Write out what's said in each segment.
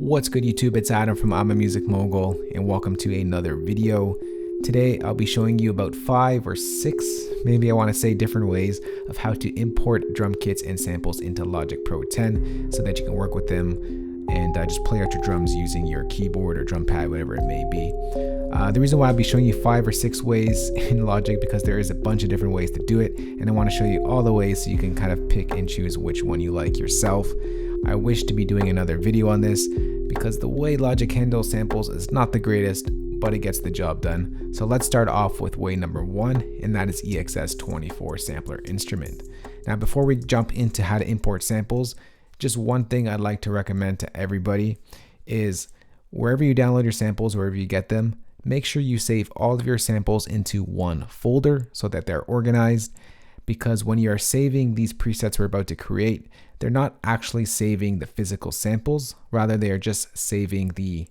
What's good YouTube, it's Adam from I'm a Music Mogul and welcome to another video. Today I'll be showing you about 5 or 6, maybe I want to say different ways of how to import drum kits and samples into Logic Pro 10 so that you can work with them and just play out your drums using your keyboard or drum pad, whatever it may be. The reason why I'll be showing you 5 or 6 ways in Logic because there is a bunch of different ways to do it, and I want to show you all the ways so you can kind of pick and choose which one you like yourself. I wish to be doing another video on this because the way Logic handles samples is not the greatest, but it gets the job done. So let's start off with way number 1, and that is EXS24 sampler instrument. Now before we jump into how to import samples, just one thing I'd like to recommend to everybody is wherever you download your samples, wherever you get them, make sure you save all of your samples into one folder so that they're organized, because when you are saving these presets we're about to create, they're not actually saving the physical samples, rather they are just saving the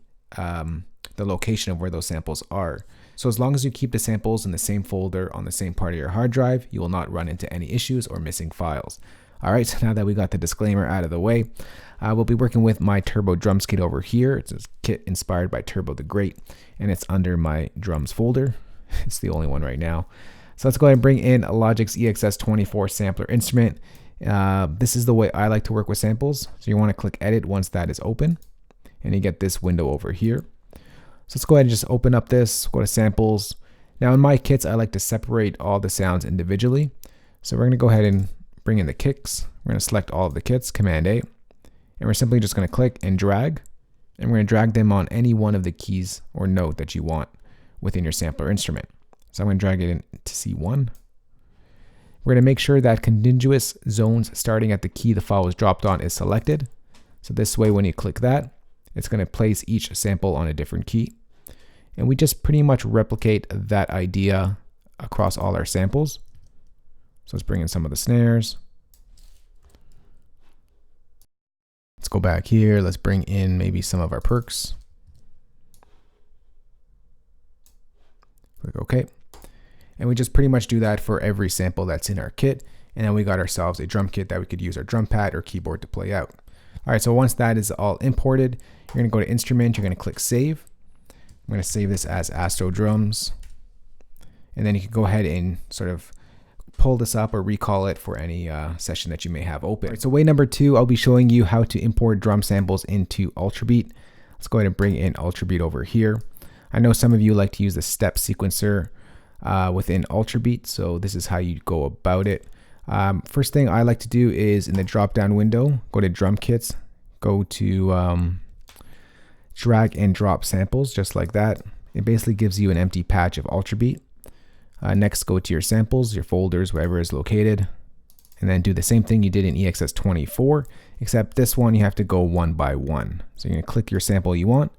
location of where those samples are. So as long as you keep the samples in the same folder on the same part of your hard drive, you will not run into any issues or missing files. All right, so now that we got the disclaimer out of the way, we'll be working with my Turbo Drums kit over here. It's a kit inspired by Turbo the Great, and it's under my drums folder. It's the only one right now. So let's go ahead and bring in Logic's EXS24 sampler instrument. This is the way I like to work with samples. So you want to click edit once that is open, and you get this window over here. So let's go ahead and just open up this, go to samples. Now in my kits, I like to separate all the sounds individually. So we're going to go ahead and bring in the kicks. We're going to select all of the kits, Command A, and we're simply just going to click and drag, and we're going to drag them on any one of the keys or note that you want within your sampler instrument. So I'm going to drag it into C1. We're going to make sure that contiguous zones starting at the key the file was dropped on is selected. So this way when you click that, it's going to place each sample on a different key. And we just pretty much replicate that idea across all our samples. So let's bring in some of the snares. Let's go back here. Let's bring in maybe some of our perks. Click OK. And we just pretty much do that for every sample that's in our kit. And then we got ourselves a drum kit that we could use our drum pad or keyboard to play out. All right, so once that is all imported, you're going to go to Instrument, you're going to click Save. I'm going to save this as Astro Drums. And then you can go ahead and sort of pull this up or recall it for any session that you may have open. Right, so way number 2, I'll be showing you how to import drum samples into Ultrabeat. Let's go ahead and bring in Ultrabeat over here. I know some of you like to use the step sequencer within Ultrabeat, so this is how you go about it. First thing I like to do is in the drop down window, go to drum kits, go to drag and drop samples just like that. It basically gives you an empty patch of Ultrabeat. Next, go to your samples, your folders, wherever is located, and then do the same thing you did in EXS24, except this one you have to go one by one. So you're going to click your sample you want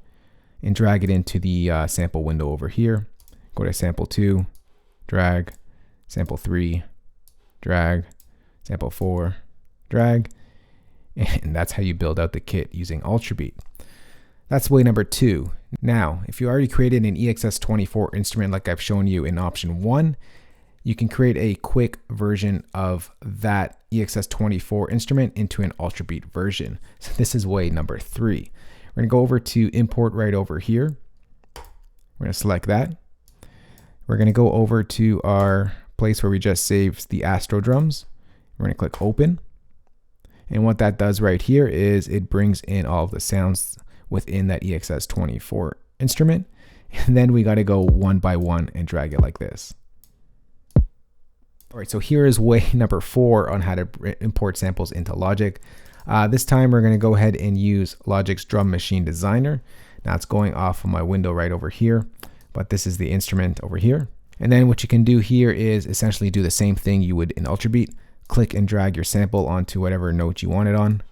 and drag it into the sample window over here. Go to sample 2, drag, sample 3, drag, sample 4, drag, and that's how you build out the kit using Ultrabeat. That's way number 2. Now, if you already created an EXS24 instrument like I've shown you in option 1, you can create a quick version of that EXS24 instrument into an Ultrabeat version. So this is way number 3. We're going to go over to import right over here. We're going to select that. We're going to go over to our place where we just saved the Astro Drums. We're going to click open. And what that does right here is it brings in all of the sounds within that EXS24 instrument. And then we got to go one by one and drag it like this. All right, so here is way number 4 on how to import samples into Logic. This time we're going to go ahead and use Logic's Drum Machine Designer. Now it's going off of my window right over here, but this is the instrument over here. And then what you can do here is essentially do the same thing you would in Ultrabeat. Click and drag your sample onto whatever note you want it on.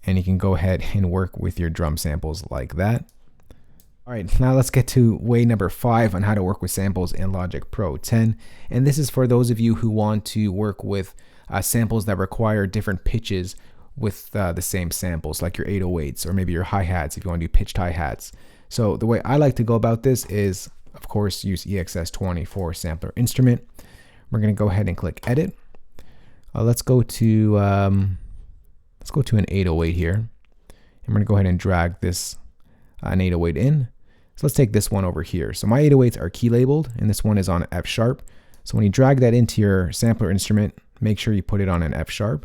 And you can go ahead and work with your drum samples like that. All right, now let's get to way number 5 on how to work with samples in Logic Pro 10. And this is for those of you who want to work with samples that require different pitches with the same samples, like your 808s or maybe your hi-hats if you want to do pitched hi-hats. So the way I like to go about this is, of course, use EXS24 sampler instrument. We're going to go ahead and click edit. Let's go to an 808 here, I'm going to go ahead and drag this an 808 in. So let's take this one over here. So my 808s are key labeled, and this one is on F sharp. So when you drag that into your sampler instrument, make sure you put it on an F sharp.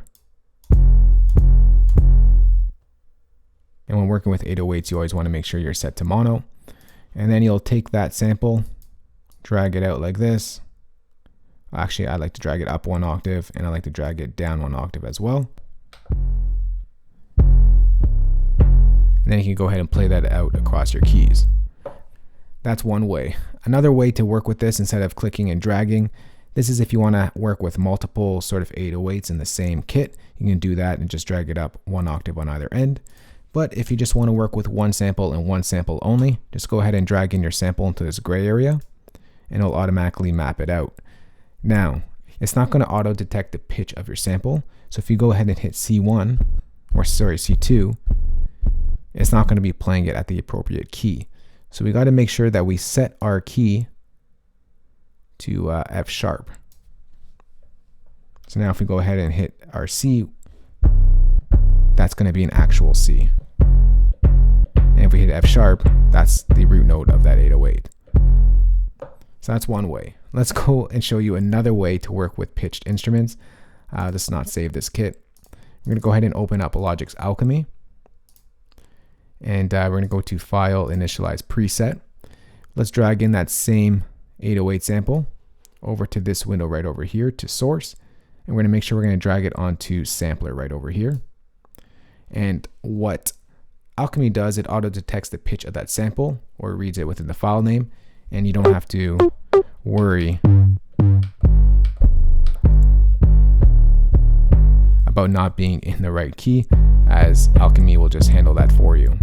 And when working with 808s, you always want to make sure you're set to mono. And then you'll take that sample, drag it out like this. Actually, I like to drag it up 1 octave, and I like to drag it down 1 octave as well. And then you can go ahead and play that out across your keys. That's one way. Another way to work with this, instead of clicking and dragging, this is if you want to work with multiple sort of 808s in the same kit. You can do that and just drag it up 1 octave on either end. But if you just want to work with one sample and one sample only, just go ahead and drag in your sample into this gray area, and it'll automatically map it out. Now, it's not going to auto detect the pitch of your sample. So if you go ahead and hit C1, or sorry, C2, it's not going to be playing it at the appropriate key. So we got to make sure that we set our key to F sharp. So now if we go ahead and hit our C, that's going to be an actual C. And if we hit F sharp, that's the root note of that 808. So that's one way. Let's go and show you another way to work with pitched instruments. Let's not save this kit. We're going to go ahead and open up Logic's Alchemy. And we're going to go to File, Initialize Preset. Let's drag in that same 808 sample over to this window right over here to Source. And we're going to make sure we're going to drag it onto Sampler right over here. And what Alchemy does, it auto detects the pitch of that sample, or reads it within the file name, and you don't have to worry about not being in the right key, as Alchemy will just handle that for you.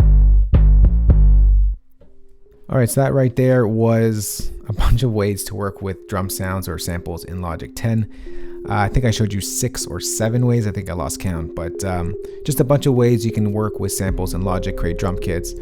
Alright, so that right there was a bunch of ways to work with drum sounds or samples in Logic 10. I think I showed you 6 or 7 ways. I think I lost count, but just a bunch of ways you can work with samples in Logic, create drum kits.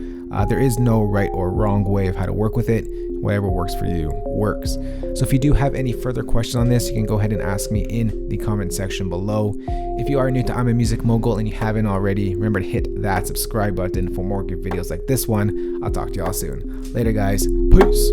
There is no right or wrong way of how to work with it. Whatever works for you works. So if you do have any further questions on this, you can go ahead and ask me in the comment section below. If you are new to I'm a Music Mogul and you haven't already, remember to hit that subscribe button for more good videos like this one. I'll talk to y'all soon. Later, guys. Peace.